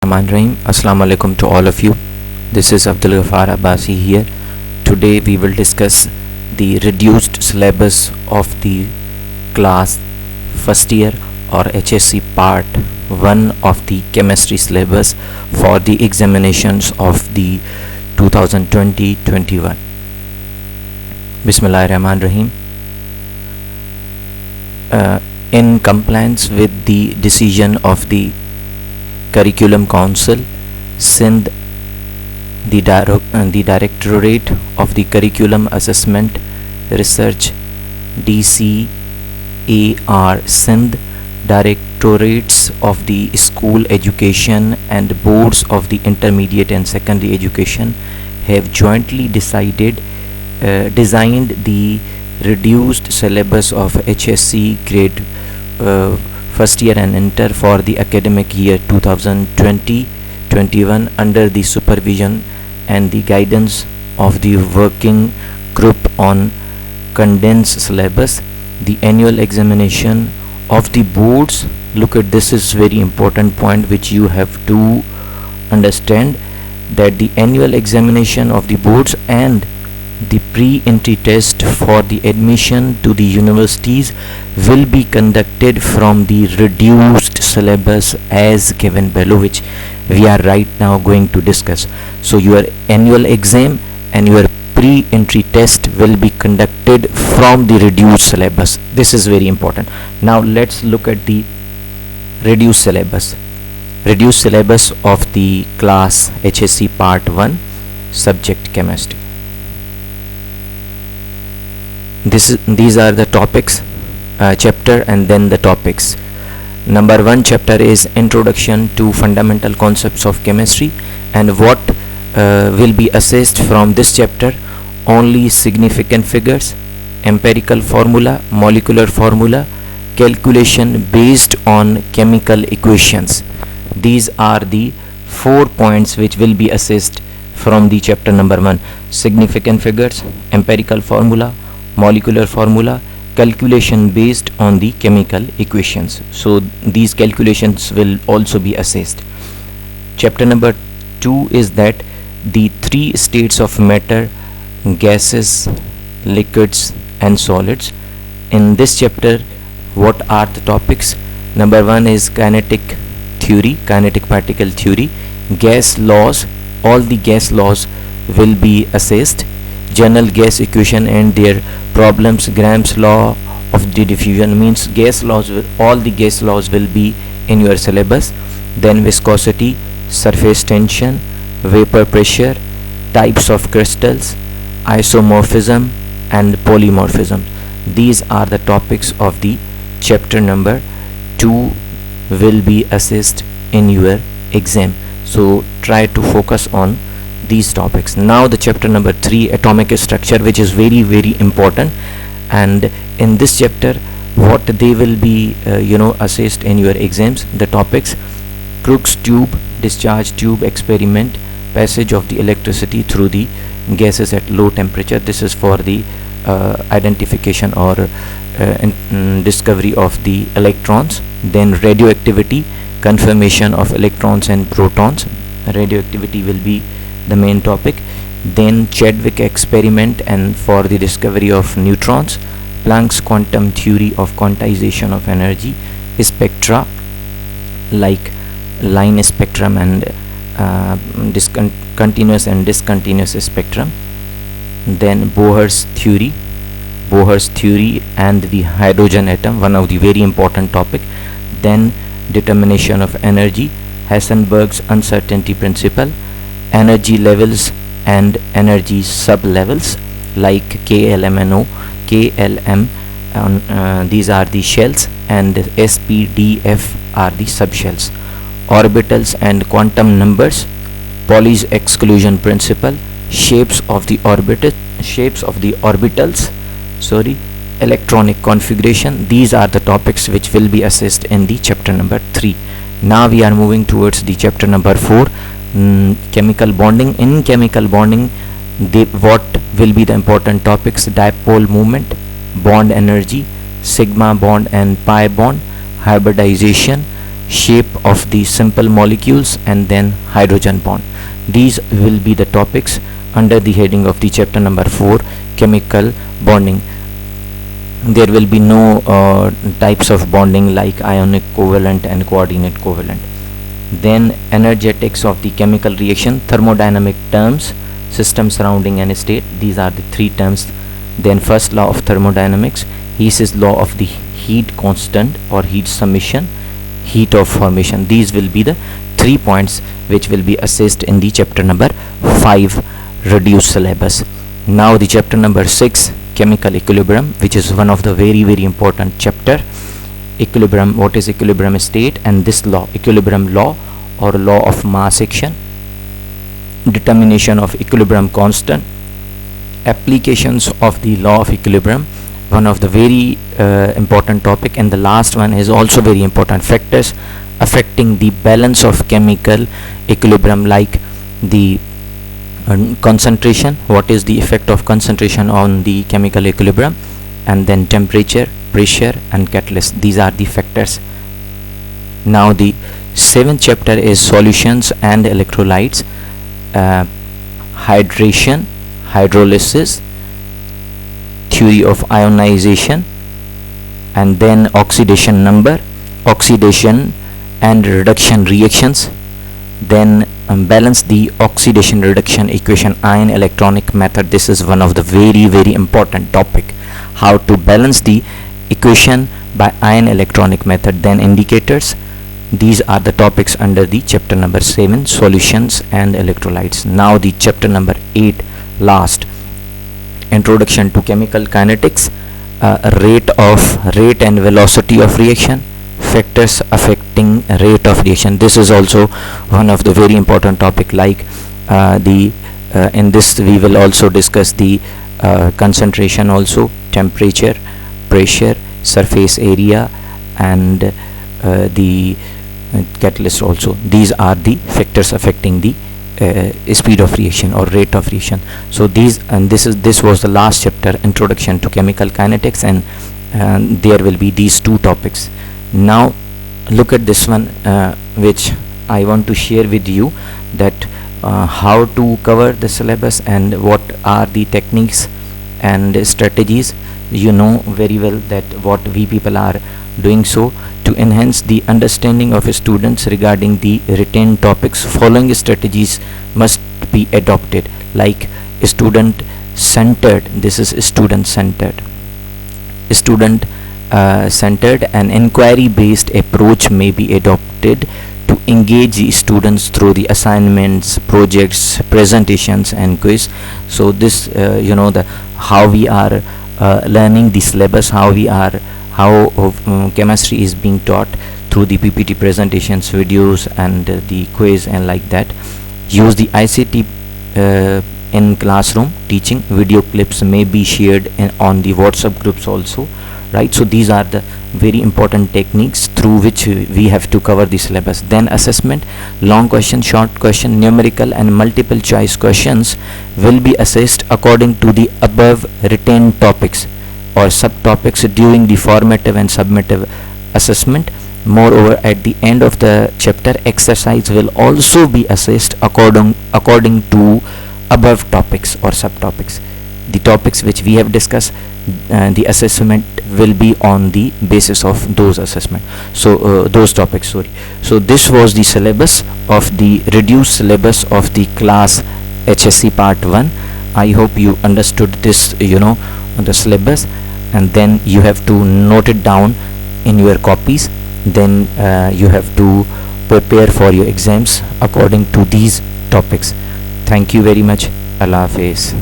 Rahim. Assalamu alaikum to all of you. This is Abdul Ghaffar Abbasi here. Today we will discuss the reduced syllabus of the class first year or HSC part 1 of the chemistry syllabus for the examinations of the 2020-21. Bismillahirrahmanirrahim. In compliance with the decision of the Curriculum Council, Sindh, the Directorate of the Curriculum Assessment Research, DCAR Sindh, Directorates of the School Education and Boards of the Intermediate and Secondary Education have jointly designed the reduced syllabus of HSC grade first year and inter for the academic year 2020-21 under the supervision and the guidance of the working group on condensed syllabus. The annual examination of the boards, look at this, is very important point which you have to understand, that the annual examination of the boards and the pre-entry test for the admission to the universities will be conducted from the reduced syllabus as given below, which we are right now going to discuss. So your annual exam and your pre-entry test will be conducted from the reduced syllabus. This is very important. Now let's look at the reduced syllabus of the class HSC part 1 subject chemistry. These are the topics, chapter and then the topics. Number 1 chapter is Introduction to Fundamental Concepts of Chemistry, and what will be assessed from this chapter: only significant figures, empirical formula, molecular formula, calculation based on chemical equations. These are the 4 points which will be assessed from the chapter number 1: significant figures, empirical formula, molecular formula, calculation based on the chemical equations. So these calculations will also be assessed. Chapter number 2 is that the 3 states of matter: gases, liquids and solids. In this chapter, what are the topics? Number 1 is kinetic theory, kinetic particle theory, gas laws. All the gas laws will be assessed. General gas equation and their problems, Graham's law of the diffusion, means gas laws, all the gas laws will be in your syllabus. Then viscosity, surface tension, vapor pressure, types of crystals, isomorphism and polymorphism. These are the topics of the chapter number 2 will be assessed in your exam. So try to focus on these topics. Now the chapter number 3, atomic structure, which is very important, and in this chapter what they will be assessed in your exams: the topics: Crookes tube, discharge tube experiment, passage of the electricity through the gases at low temperature. This is for the identification or discovery of the electrons. Then radioactivity, conformation of electrons and protons. Radioactivity will be the main topic. Then Chadwick experiment and for the discovery of neutrons, Planck's quantum theory of quantization of energy, spectra like line spectrum and continuous and discontinuous spectrum. Then Bohr's theory and the hydrogen atom, one of the very important topic. Then determination of energy, Heisenberg's uncertainty principle, energy levels and energy sub-levels like KLM, these are the shells, and SPDF are the subshells. Orbitals and quantum numbers, Pauli's exclusion principle, shapes of the orbitals, electronic configuration. These are the topics which will be assessed in the chapter number 3. Now we are moving towards the chapter number 4, chemical bonding. In chemical bonding, what will be the important topics: dipole moment, bond energy, sigma bond and pi bond, hybridization, shape of the simple molecules, and then hydrogen bond. These will be the topics under the heading of the chapter number 4, chemical bonding. There will be no types of bonding like ionic covalent and coordinate covalent. Then energetics of the chemical reaction, thermodynamic terms, system, surrounding and state. These are the three terms. Then first law of thermodynamics, Hess's law of the heat constant or heat summation, heat of formation. These will be the 3 points which will be assessed in the chapter number 5 reduced syllabus. Now the chapter number 6, chemical equilibrium, which is one of the very important chapter. Equilibrium, what is equilibrium state, and this law, equilibrium law or law of mass action, determination of equilibrium constant, applications of the law of equilibrium, one of the very important topic. And the last one is also very important, factors affecting the balance of chemical equilibrium, like the concentration, what is the effect of concentration on the chemical equilibrium, and then temperature, pressure and catalyst. These are the factors. Now the 7th chapter is solutions and electrolytes, hydration, hydrolysis, theory of ionization, and then oxidation number, oxidation and reduction reactions. Then balance the oxidation reduction equation, ion electronic method. This is one of the very important topic, how to balance the equation by ion electronic method. Then indicators. These are the topics under the chapter number 7, solutions and electrolytes. Now the chapter number 8, last, introduction to chemical kinetics, rate and velocity of reaction, factors affecting rate of reaction. This is also one of the very important topic, like in this we will also discuss the concentration, also temperature, pressure, surface area, and the catalyst also. These are the factors affecting the speed of reaction or rate of reaction. So this was the last chapter, introduction to chemical kinetics, and there will be these two topics. Now look at this one, which I want to share with you, that how to cover the syllabus and what are the techniques and strategies. You know very well that what we people are doing so to enhance the understanding of students regarding the retained topics. Following strategies must be adopted, like student centered. This is student centered. Student centered and inquiry based approach may be adopted to engage the students through the assignments, projects, presentations and quiz. So this the how we are learning the syllabus, how chemistry is being taught through the PPT presentations, videos and the quiz and like that. Use the ICT in classroom teaching. Video clips may be shared on the WhatsApp groups also, right? So these are the very important techniques through which we have to cover the syllabus. Then assessment, long question, short question, numerical and multiple choice questions will be assessed according to the above retained topics or subtopics during the formative and summative assessment. Moreover, at the end of the chapter, exercise will also be assessed according to above topics or subtopics. The topics which we have discussed, the assessment will be on the basis of those assessment. So those topics, sorry. So this was the syllabus of the reduced syllabus of the class HSC part 1. I hope you understood this, the syllabus, and then you have to note it down in your copies. Then you have to prepare for your exams according to these topics. Thank you very much. Allah Hafiz.